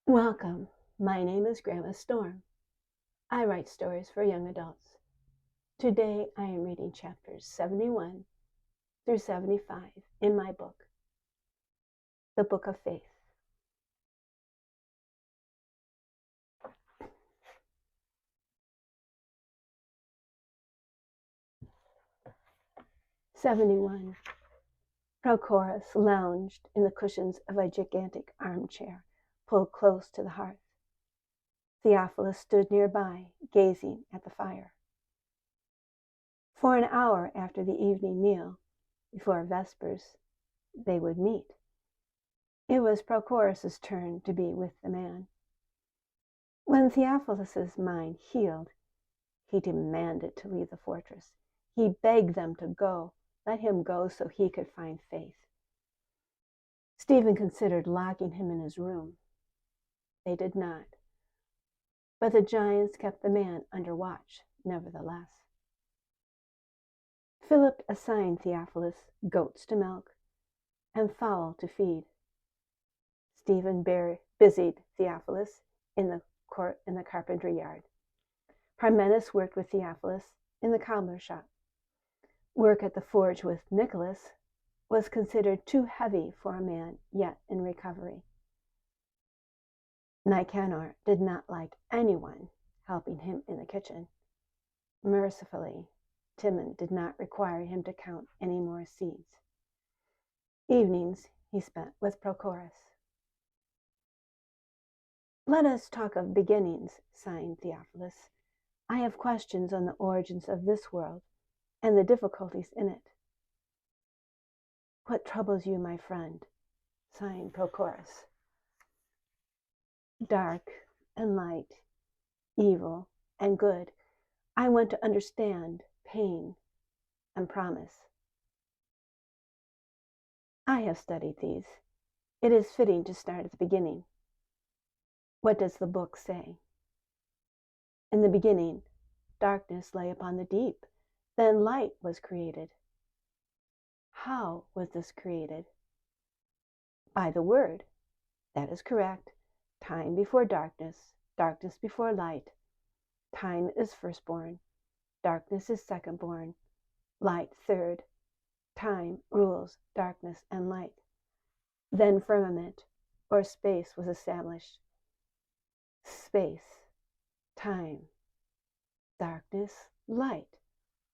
Welcome. My name is Grandma Storm. I write stories for young adults. Today I am reading chapters 71 through 75 in my book, The Book of Faith. '71. Prochorus lounged in the cushions of a gigantic armchair pulled close to the hearth. Theophilus stood nearby, gazing at the fire. For an hour after the evening meal, before vespers, they would meet. It was Prochorus's turn to be with the man. When Theophilus's mind healed, he demanded to leave the fortress. He begged them to go, let him go so he could find faith. Stephen considered locking him in his room. They did not, but the giants kept the man under watch, nevertheless. Philip assigned Theophilus goats to milk and fowl to feed. Stephen busied Theophilus in the carpentry yard. Parmenas worked with Theophilus in the cobbler's shop. Work at the forge with Nicholas was considered too heavy for a man yet in recovery. Nicanor did not like anyone helping him in the kitchen. Mercifully, Timon did not require him to count any more seeds. Evenings he spent with Prochorus. Let us talk of beginnings, signed Theophilus. I have questions on the origins of this world and the difficulties in it. What troubles you, my friend? Signed Prochorus. Dark and light, evil and good. I want to understand pain and promise. I have studied these. It is fitting to start at the beginning. What does the book say? In the beginning, darkness lay upon the deep. Then light was created. How was this created? By the Word. That is correct. Time before darkness, darkness before light. Time is firstborn, darkness is secondborn, light third. Time rules darkness and light. Then firmament, or space, was established. Space, time, darkness, light.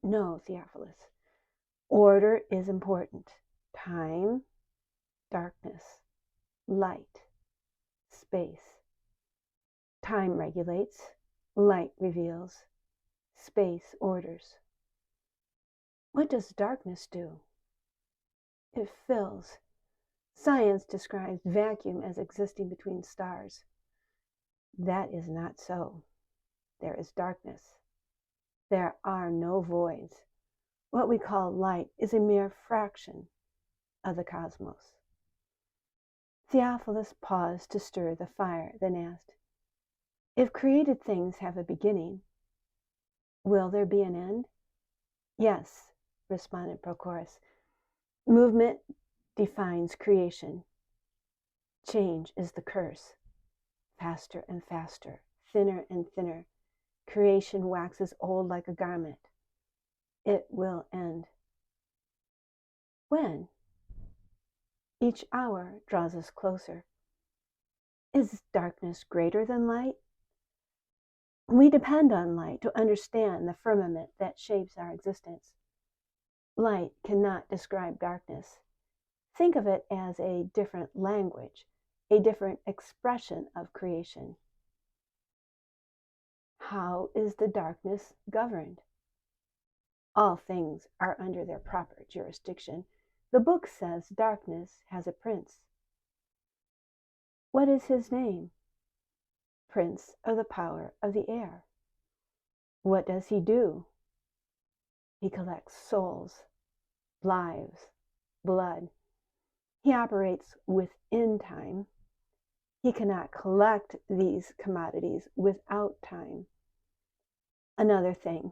No, Theophilus. Order is important. Time, darkness, light, space. Time regulates, light reveals, space orders. What does darkness do? It fills. Science describes vacuum as existing between stars. That is not so. There is darkness. There are no voids. What we call light is a mere fraction of the cosmos. Theophilus paused to stir the fire, then asked, if created things have a beginning, will there be an end? Yes, responded Prochorus. Movement defines creation. Change is the curse. Faster and faster, thinner and thinner, creation waxes old like a garment. It will end. When? Each hour draws us closer. Is darkness greater than light? We depend on light to understand the firmament that shapes our existence. Light cannot describe darkness. Think of it as a different language, a different expression of creation. How is the darkness governed? All things are under their proper jurisdiction. The book says darkness has a prince. What is his name? Prince of the power of the air. What does he do? He collects souls, lives, blood. He operates within time. He cannot collect these commodities without time. Another thing,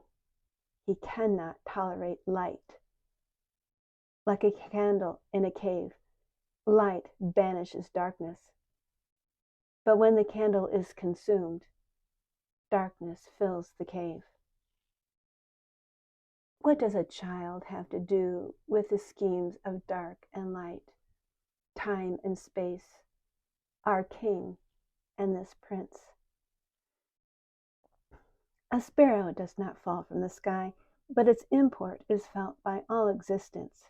he cannot tolerate light. Like a candle in a cave, light banishes darkness. But when the candle is consumed, darkness fills the cave. What does a child have to do with the schemes of dark and light, time and space, our king and this prince? A sparrow does not fall from the sky, but its import is felt by all existence.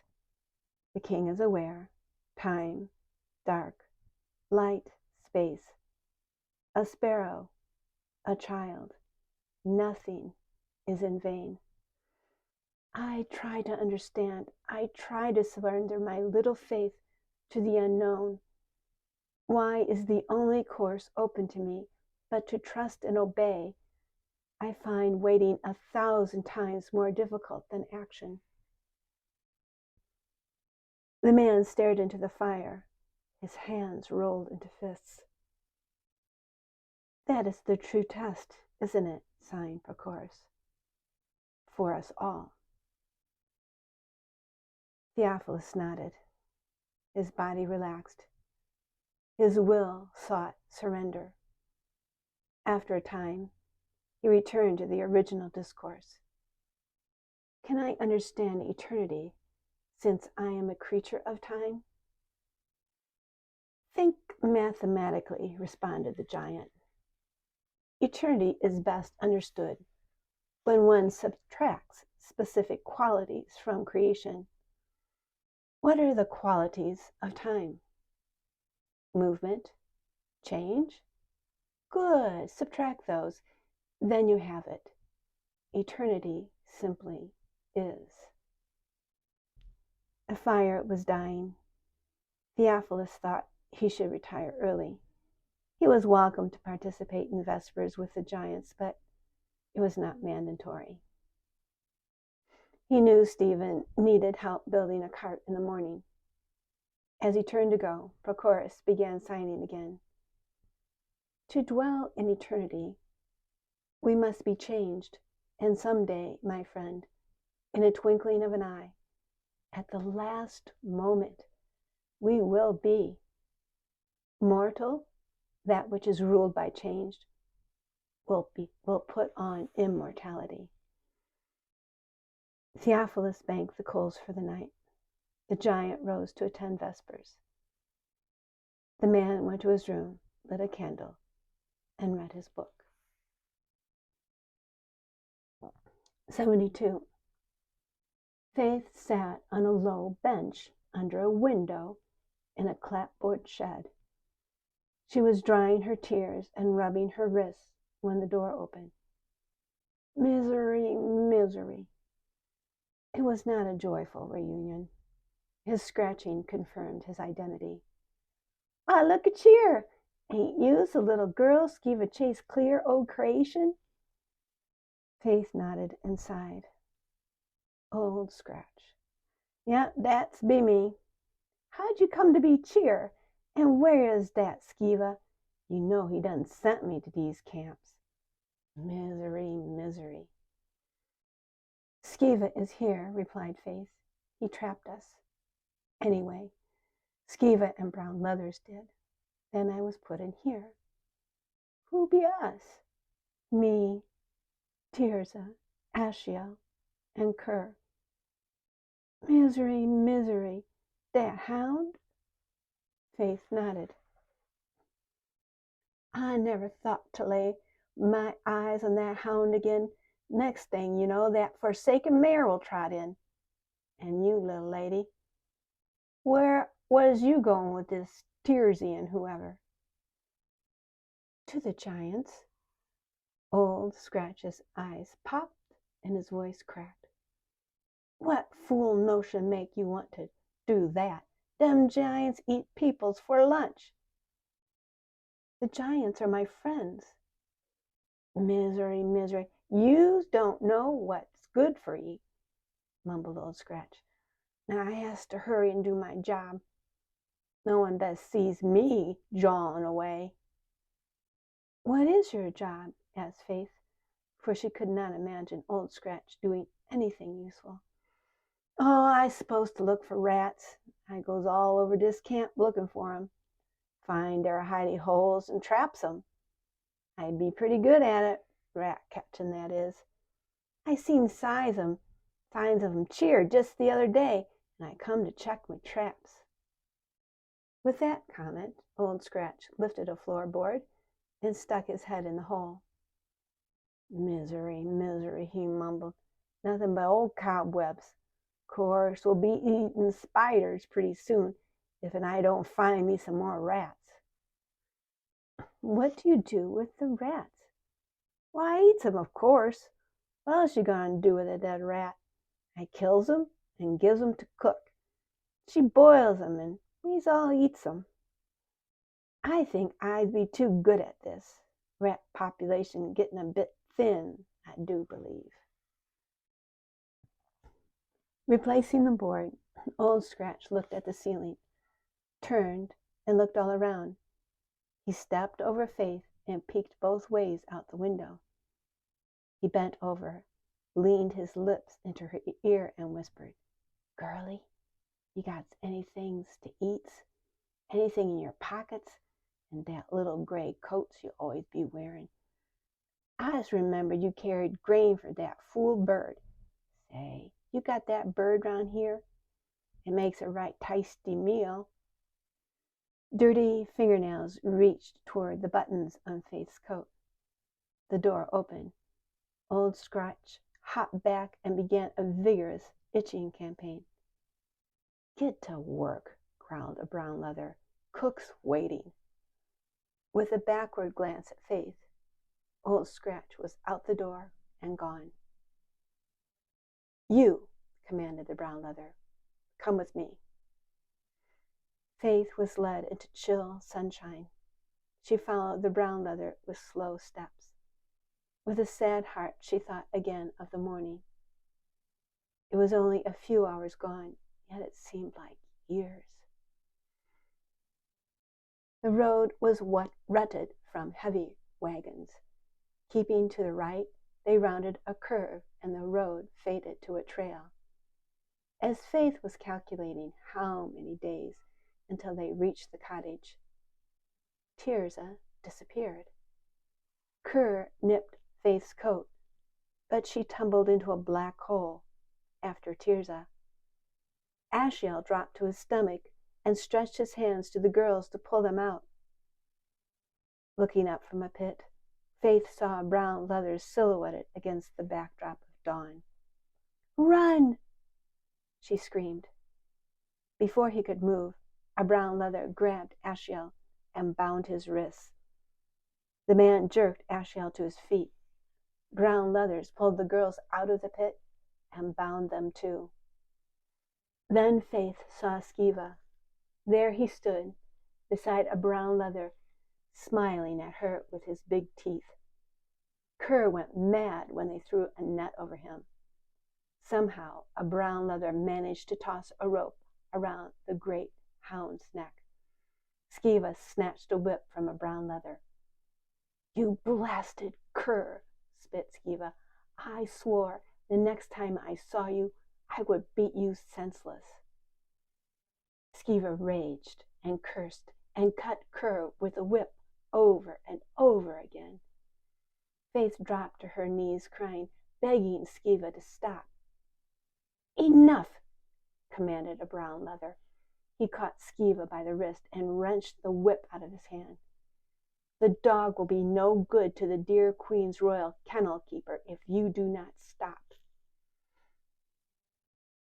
The king is aware, time, dark, light, space. A sparrow, a child, nothing is in vain. I try to understand. I try to surrender my little faith to the unknown. Why is the only course open to me but to trust and obey? I find waiting 1,000 times more difficult than action. The man stared into the fire. His hands rolled into fists. That is the true test, isn't it? Signed Prochorus. For us all. Theophilus nodded. His body relaxed. His will sought surrender. After a time, he returned to the original discourse. Can I understand eternity since I am a creature of time? Think mathematically, responded the giant. Eternity is best understood when one subtracts specific qualities from creation. What are the qualities of time? Movement, change? Good, subtract those. Then you have it. Eternity simply is. A fire was dying. Theophilus thought he should retire early. He was welcome to participate in vespers with the giants, but it was not mandatory. He knew Stephen needed help building a cart in the morning. As he turned to go, Prochorus began signing again. To dwell in eternity, we must be changed, and someday, my friend, in a twinkling of an eye, at the last moment, we will be. Mortal, that which is ruled by change, will put on immortality. Theophilus banked the coals for the night. The giant rose to attend vespers. The man went to his room, lit a candle, and read his book. 72. Faith sat on a low bench under a window in a clapboard shed. She was drying her tears and rubbing her wrists when the door opened. Misery, misery. It was not a joyful reunion. His scratching confirmed his identity. Why, look at you. Ain't you the little girl Skiva chased clear old creation? Faith nodded and sighed. Old Scratch. Yeah, that's be me. How'd you come to be cheer? And where is that Skiva? You know he done sent me to these camps. Misery, misery. Skiva is here, replied Faith. He trapped us. Anyway, Skiva and Brown Leathers did. Then I was put in here. Who be us? Me, Tirzah, Ashiel, and Kerr. Misery, misery. That hound? Faith nodded. I never thought to lay my eyes on that hound again. Next thing you know, that forsaken mare will trot in. And you, little lady, what is you going with this Tirzah and whoever? To the giants. Old Scratch's eyes popped and his voice cracked. What fool notion make you want to do that? Them giants eat peoples for lunch. The giants are my friends. Misery, misery. You don't know what's good for ye, mumbled Old Scratch. Now I has to hurry and do my job. No one best sees me jawing away. What is your job? Asked Faith, for she could not imagine Old Scratch doing anything useful. Oh, I supposed to look for rats. I goes all over this camp looking for 'em. find their hidey holes and traps 'em. I'd be pretty good at it, rat catching that is. I seen signs of 'em cheer just the other day, and I come to check my traps." With that comment, Old Scratch lifted a floorboard and stuck his head in the hole. "Misery, misery," he mumbled. "Nothing but old cobwebs. Course we'll be eating spiders pretty soon if I don't find me some more rats." "What do you do with the rats?" "Why, I eats 'em, of course. What else you gonna do with a dead rat? I kills 'em and gives 'em to cook. She boils 'em and we's all eats 'em. I think I'd be too good at this. Rat population getting a bit thin, I do believe." Replacing the board, Old Scratch looked at the ceiling, turned, and looked all around. He stepped over Faith and peeked both ways out the window. He bent over, leaned his lips into her ear, and whispered, "Girlie, you got anythings to eat? Anything in your pockets? And that little gray coats you always be wearing? I just remembered you carried grain for that fool bird. Say, you got that bird round here? It makes a right tasty meal." Dirty fingernails reached toward the buttons on Faith's coat. The door opened. Old Scratch hopped back and began a vigorous itching campaign. "Get to work," growled a brown leather. "Cook's waiting." With a backward glance at Faith, Old Scratch was out the door and gone. "You," commanded the brown leather, "come with me." Faith was led into chill sunshine. She followed the brown leather with slow steps. With a sad heart, she thought again of the morning. It was only a few hours gone, yet it seemed like years. The road was rutted from heavy wagons. Keeping to the right, they rounded a curve and the road faded to a trail. As Faith was calculating how many days until they reached the cottage, Tirzah disappeared. Kerr nipped Faith's coat, but she tumbled into a black hole after Tirzah. Ashiel dropped to his stomach and stretched his hands to the girls to pull them out. Looking up from a pit, Faith saw brown leather silhouetted against the backdrop of dawn. "Run!" she screamed. Before he could move, a brown leather grabbed Ashiel and bound his wrists. The man jerked Ashiel to his feet. Brown leathers pulled the girls out of the pit and bound them too. Then Faith saw Skiva. There he stood, beside a brown leather, smiling at her with his big teeth. Kerr went mad when they threw a net over him. Somehow, a brown leather managed to toss a rope around the great hound's neck. Skiva snatched a whip from a brown leather. "You blasted cur," spit Skiva. "I swore the next time I saw you, I would beat you senseless." Skiva raged and cursed and cut Kerr with a whip over and over again. Faith dropped to her knees, crying, begging Skiva to stop. "Enough!" commanded a brown leather. He caught Skiva by the wrist and wrenched the whip out of his hand. "The dog will be no good to the dear Queen's royal kennel keeper if you do not stop."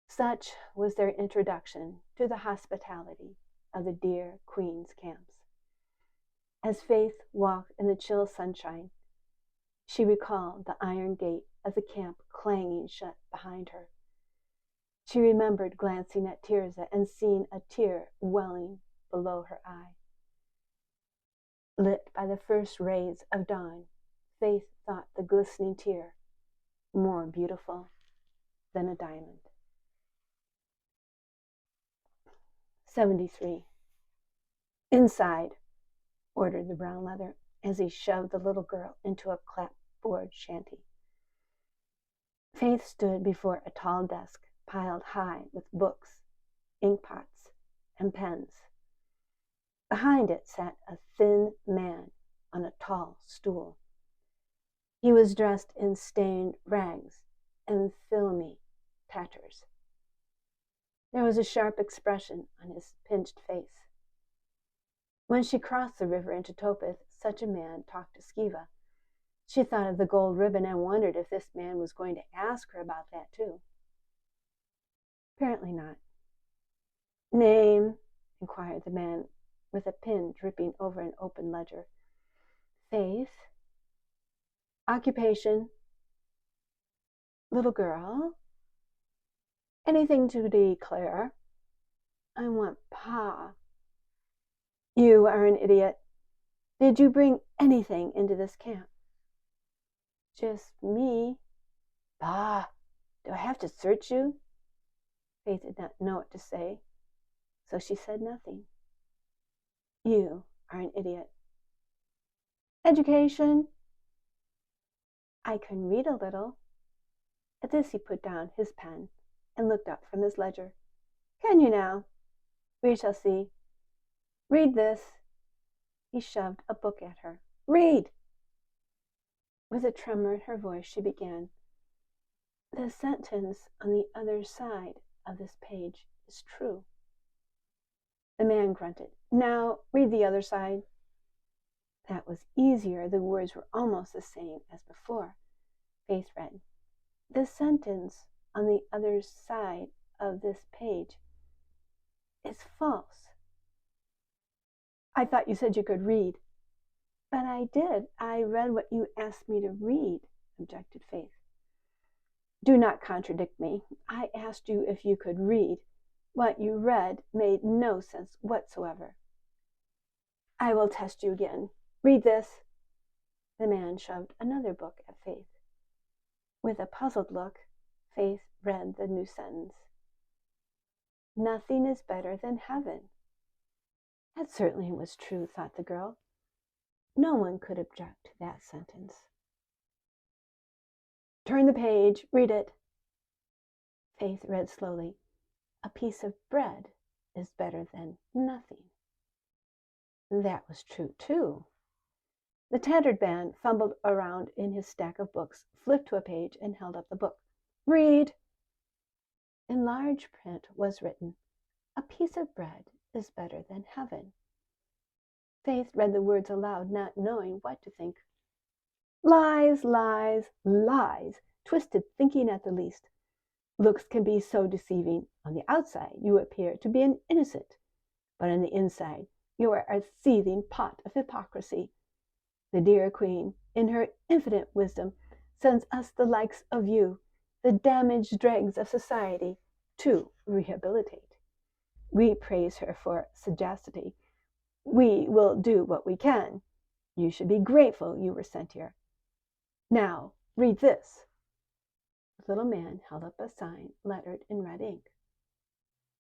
Such was their introduction to the hospitality of the dear Queen's camps. As Faith walked in the chill sunshine, she recalled the iron gate of the camp clanging shut behind her. She remembered glancing at Tirzah and seeing a tear welling below her eye. Lit by the first rays of dawn, Faith thought the glistening tear more beautiful than a diamond. 73. "Inside," ordered the brown leather as he shoved the little girl into a clapboard shanty. Faith stood before a tall desk piled high with books, ink pots, and pens. Behind it sat a thin man on a tall stool. He was dressed in stained rags and filmy tatters. There was a sharp expression on his pinched face. When she crossed the river into Topeth, such a man talked to Skiva. She thought of the gold ribbon and wondered if this man was going to ask her about that too. Apparently not. Name? Inquired the man with a pen dripping over an open ledger. Faith. Occupation? Little girl. Anything to declare? I want Pa. You are an idiot. Did you bring anything into this camp? Just me. Bah! Do I have to search you? Faith did not know what to say, so she said nothing. You are an idiot. Education? I can read a little. At this he put down his pen and looked up from his ledger. Can you now? We shall see. Read this. He shoved a book at her. Read! With a tremor in her voice, she began. The sentence on the other side of this page is true. The man grunted. Now read the other side. That was easier. The words were almost the same as before. Faith read. The sentence on the other side of this page is false. I thought you said you could read. But I did. I read what you asked me to read, objected Faith. Do not contradict me. I asked you if you could read. What you read made no sense whatsoever. I will test you again. Read this. The man shoved another book at Faith. With a puzzled look, Faith read the new sentence. Nothing is better than heaven. That certainly was true, thought the girl. No one could object to that sentence. Turn the page, read it. Faith read slowly. A piece of bread is better than nothing. That was true, too. The tattered man fumbled around in his stack of books, flipped to a page, and held up the book. Read! In large print was written, A piece of bread is better than heaven. Faith read the words aloud, not knowing what to think. Lies, lies, lies, twisted thinking at the least. Looks can be so deceiving. On the outside, you appear to be an innocent, but on the inside, you are a seething pot of hypocrisy. The dear Queen, in her infinite wisdom, sends us the likes of you, the damaged dregs of society, to rehabilitate. We praise her for sagacity. We will do what we can. You should be grateful you were sent here. Now, read this. The little man held up a sign lettered in red ink.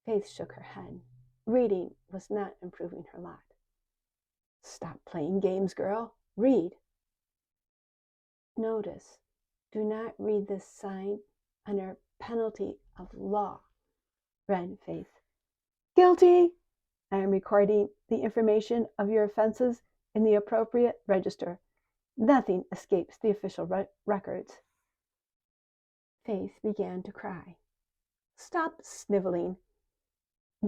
Faith shook her head. Reading was not improving her lot. Stop playing games, girl. Read. Notice, do not read this sign under penalty of law, read Faith. Guilty! I am recording the information of your offenses in the appropriate register. Nothing escapes the official records. Faith began to cry. Stop sniveling.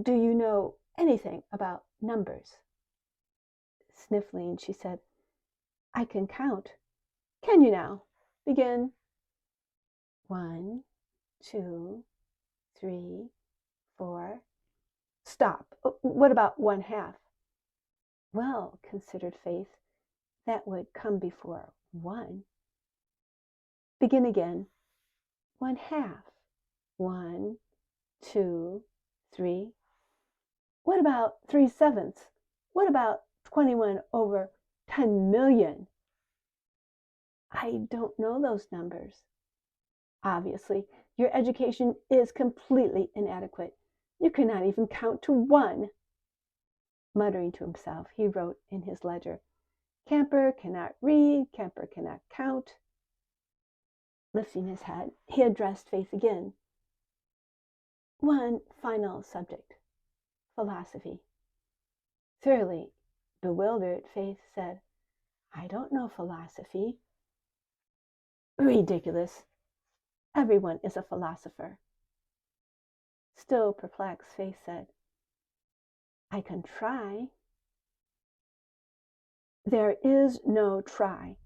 Do you know anything about numbers? Sniffling, she said, I can count. Can you now? Begin. 1, 2, 3, 4. Stop. What about 1/2? Well, considered Faith, that would come before 1. Begin again. 1/2. 1, 2, 3. What about 3/7? What about 21 over 10 million? I don't know those numbers. Obviously, your education is completely inadequate. You cannot even count to 1. Muttering to himself, he wrote in his ledger, Camper cannot read, Camper cannot count. Lifting his head, he addressed Faith again. One final subject, philosophy. Thoroughly Bewildered, Faith said, "I don't know philosophy." "Ridiculous. Everyone is a philosopher." Still perplexed, Faith said, "I can try." "There is no try.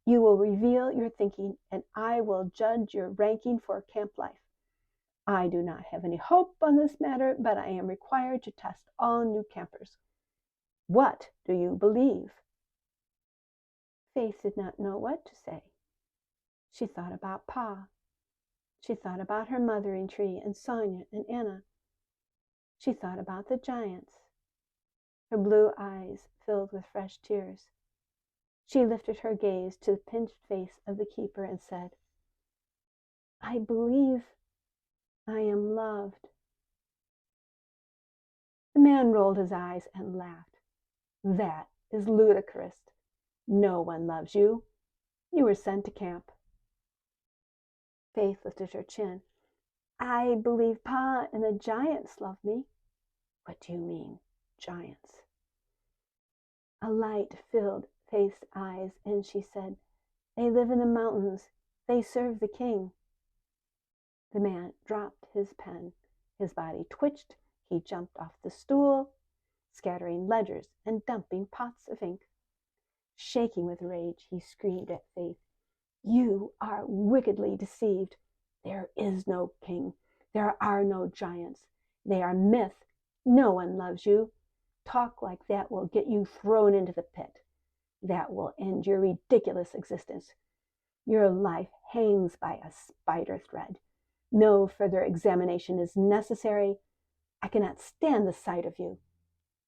You will reveal your thinking, and I will judge your ranking for camp life. I do not have any hope on this matter, but I am required to test all new campers. What do you believe?" Faith did not know what to say. She thought about Pa. She thought about her mothering tree and Sonia and Anna. She thought about the giants. Her blue eyes filled with fresh tears. She lifted her gaze to the pinched face of the keeper and said, "I believe I am loved." The man rolled his eyes and laughed. "That is ludicrous. No one loves you. You were sent to camp." Faith lifted her chin. "I believe Pa and the giants love me." "What do you mean, giants?" A light filled Faith's eyes, and she said, "They live in the mountains. They serve the king." The man dropped his pen. His body twitched. He jumped off the stool, scattering ledgers and dumping pots of ink. Shaking with rage, he screamed at Faith, "You are wickedly deceived. There is no king. There are no giants. They are myth. No one loves you. Talk like that will get you thrown into the pit. That will end your ridiculous existence. Your life hangs by a spider thread. No further examination is necessary. I cannot stand the sight of you.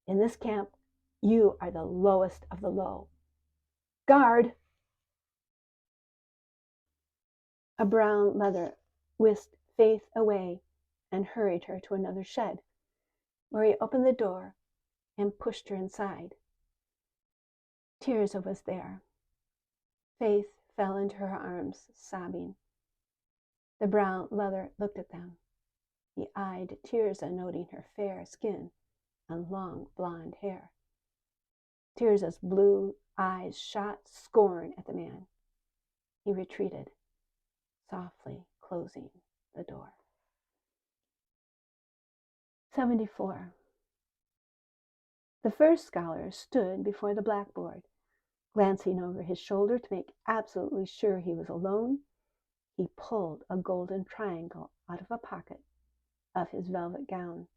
In this camp, you are the lowest of the low. Guard!" A brown leather whisked Faith away and hurried her to another shed, where he opened the door and pushed her inside. Tirza was there. Faith fell into her arms, sobbing. The brown leather looked at them. He eyed Tirza, noting her fair skin and long blonde hair. Tirza's blue eyes shot scorn at the man. He retreated, softly closing the door. 74. The first scholar stood before the blackboard. Glancing over his shoulder to make absolutely sure he was alone, he pulled a golden triangle out of a pocket of his velvet gown.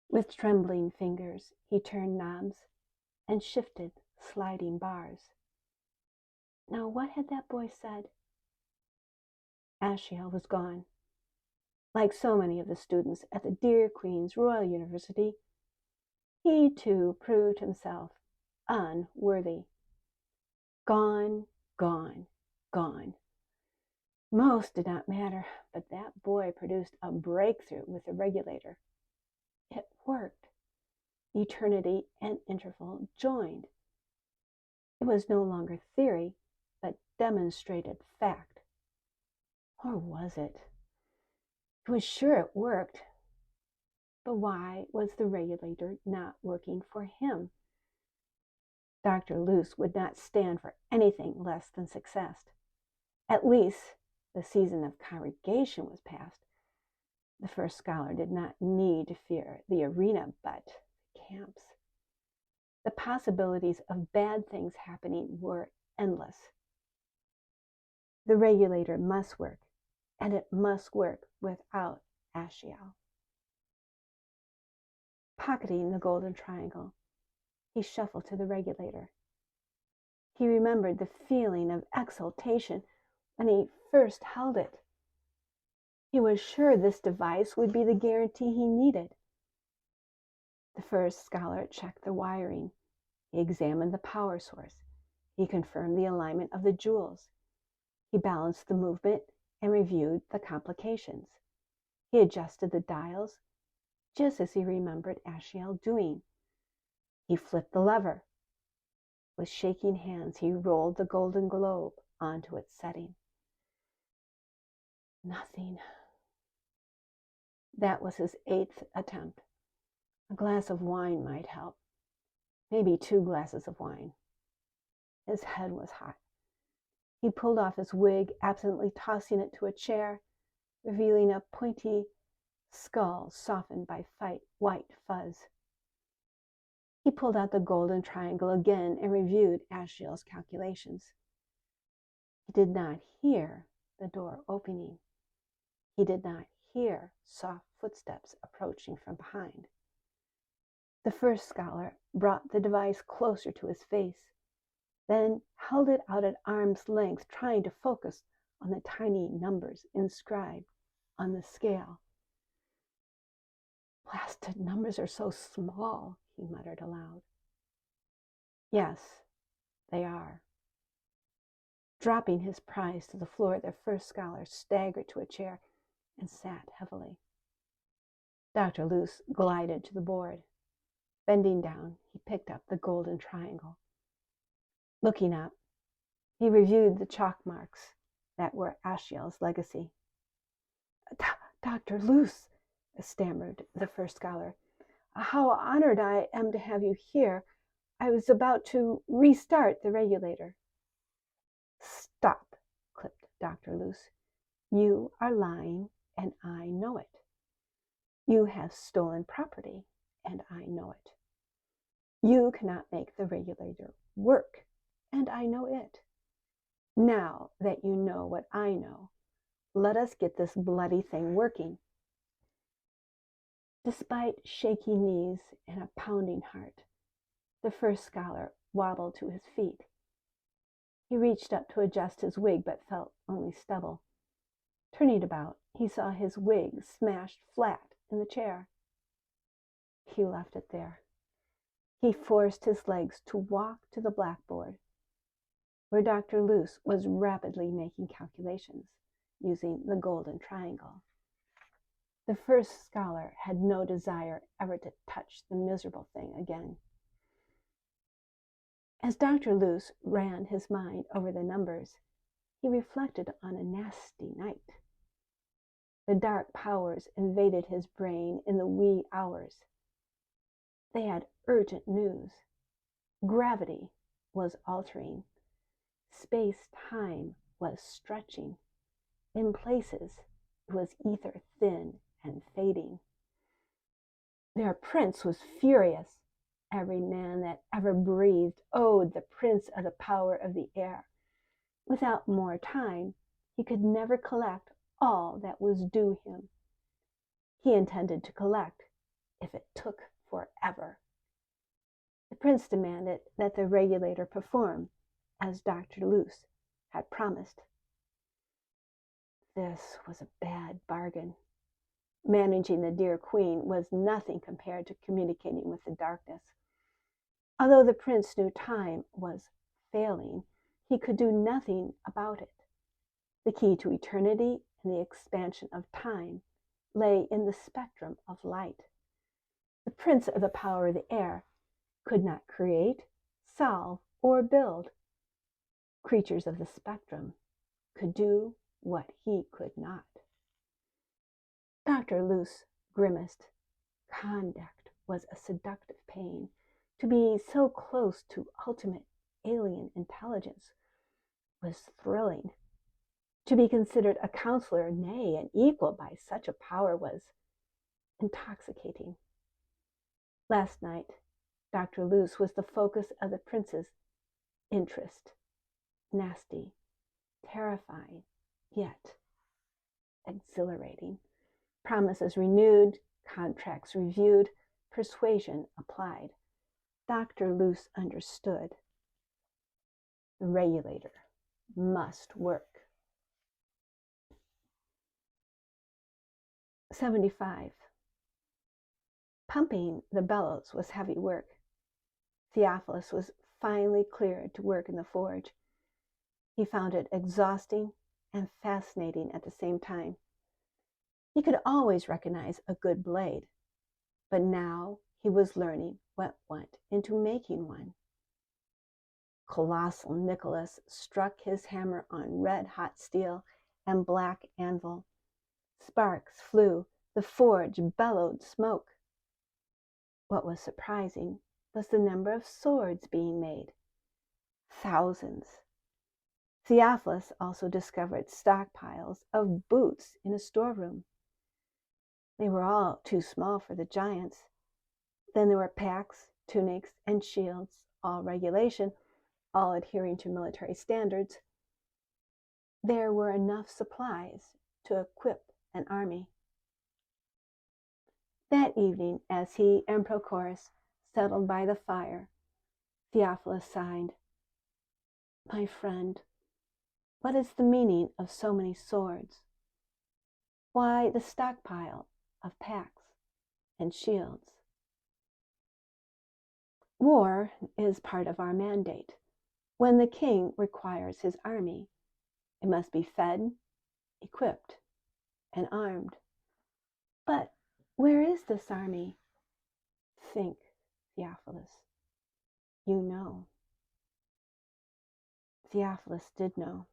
With trembling fingers, he turned knobs and shifted sliding bars. Now, what had that boy said? Ashiel was gone. Like so many of the students at the dear Queen's Royal University, he too proved himself unworthy. Gone, gone, gone. Most did not matter, but that boy produced a breakthrough with the regulator. It worked. Eternity and interval joined. It was no longer theory, but demonstrated fact. Or was it? He was sure it worked. But why was the regulator not working for him? Dr. Luce would not stand for anything less than success. At least the season of congregation was past. The first scholar did not need to fear the arena, but the camps. The possibilities of bad things happening were endless. The regulator must work, and it must work without Ashiel. Pocketing the golden triangle, he shuffled to the regulator. He remembered the feeling of exultation when he first held it. He was sure this device would be the guarantee he needed. The first scholar checked the wiring. He examined the power source. He confirmed the alignment of the jewels. He balanced the movement and reviewed the complications. He adjusted the dials, just as he remembered Ashiel doing. He flipped the lever. With shaking hands, he rolled the golden globe onto its setting. Nothing. That was his 8th attempt. A glass of wine might help. maybe 2 glasses of wine. His head was hot. He pulled off his wig, absently tossing it to a chair, revealing a pointy skull softened by white fuzz. He pulled out the golden triangle again and reviewed Ashiel's calculations. He did not hear the door opening. He did not hear soft footsteps approaching from behind. The first scholar brought the device closer to his face, then held it out at arm's length, trying to focus on the tiny numbers inscribed on the scale. Blasted numbers are so small, he muttered aloud. Yes, they are. Dropping his prize to the floor, the first scholar staggered to a chair and sat heavily. Dr. Luce glided to the board. Bending down, he picked up the golden triangle. Looking up, he reviewed the chalk marks that were Ashiel's legacy. Dr. Luce, stammered the first scholar, how honored I am to have you here. I was about to restart the regulator. Stop, clipped Dr. Luce. You are lying, and I know it. You have stolen property, and I know it. You cannot make the regulator work, and I know it. Now that you know what I know, let us get this bloody thing working. Despite shaky knees and a pounding heart, the first scholar wobbled to his feet. He reached up to adjust his wig, but felt only stubble. Turning about, he saw his wig smashed flat in the chair. He left it there. He forced his legs to walk to the blackboard, where Dr. Luce was rapidly making calculations using the golden triangle. The first scholar had no desire ever to touch the miserable thing again. As Dr. Luce ran his mind over the numbers, he reflected on a nasty night. The dark powers invaded his brain in the wee hours. They had urgent news. Gravity was altering. Space-time was stretching. In places, it was ether thin and fading. Their prince was furious. Every man that ever breathed owed the prince of the power of the air. Without more time, he could never collect all that was due him. He intended to collect if it took forever. The prince demanded that the regulator perform as Dr. Luce had promised. This was a bad bargain. Managing the dear queen was nothing compared to communicating with the darkness. Although the prince knew time was failing, he could do nothing about it. The key to eternity and the expansion of time lay in the spectrum of light. The prince of the power of the air could not create, solve, or build. Creatures of the spectrum could do what he could not. Dr. Luce grimaced. Conduct was a seductive pain. To be so close to ultimate alien intelligence was thrilling. To be considered a counselor, nay, an equal by such a power was intoxicating. Last night, Dr. Luce was the focus of the prince's interest. Nasty, terrifying, yet exhilarating. Promises renewed, contracts reviewed, persuasion applied. Dr. Luce understood. The regulator must work. 75. Pumping the bellows was heavy work. Theophilus was finally cleared to work in the forge. He found it exhausting and fascinating at the same time. He could always recognize a good blade, but now he was learning what went into making one. Colossal Nicholas struck his hammer on red-hot steel and black anvil. Sparks flew, the forge bellowed smoke. What was surprising, was the number of swords being made. Thousands. Theophilus also discovered stockpiles of boots in a storeroom. They were all too small for the giants. Then there were packs, tunics, and shields, all regulation, all adhering to military standards. There were enough supplies to equip an army. That evening, as he and Prochorus settled by the fire, Theophilus sighed, "My friend, what is the meaning of so many swords? Why the stockpile of packs and shields? War is part of our mandate. When the king requires his army, it must be fed, equipped, and armed. But where is this army? Think, Theophilus. You know." Theophilus did know.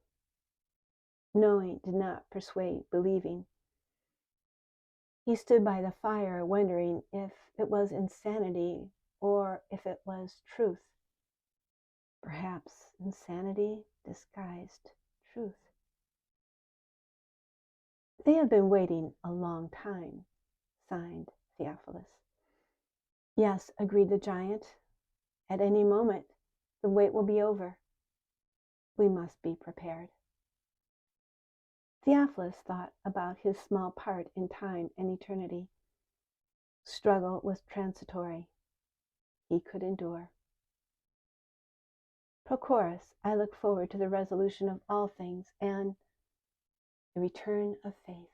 Knowing did not persuade believing. He stood by the fire wondering if it was insanity or if it was truth. Perhaps insanity disguised truth. "They have been waiting a long time," sighed Theophilus. "Yes," agreed the giant. "At any moment the wait will be over. We must be prepared." Theophilus thought about his small part in time and eternity. Struggle was transitory. He could endure. "Prochorus, I look forward to the resolution of all things and the return of faith."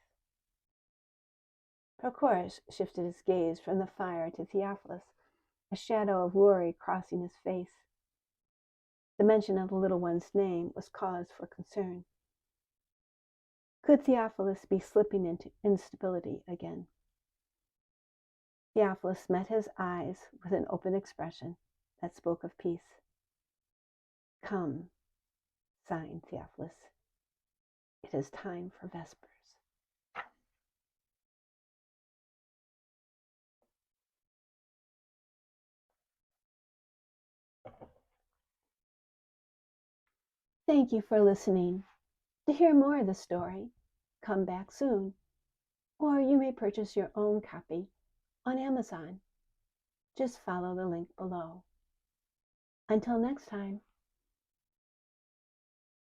Prochorus shifted his gaze from the fire to Theophilus, a shadow of worry crossing his face. The mention of the little one's name was cause for concern. Could Theophilus be slipping into instability again? Theophilus met his eyes with an open expression that spoke of peace. "Come," sighed Theophilus. "It is time for vespers." Thank you for listening. To hear more of the story, come back soon, or you may purchase your own copy on Amazon. Just follow the link below. Until next time.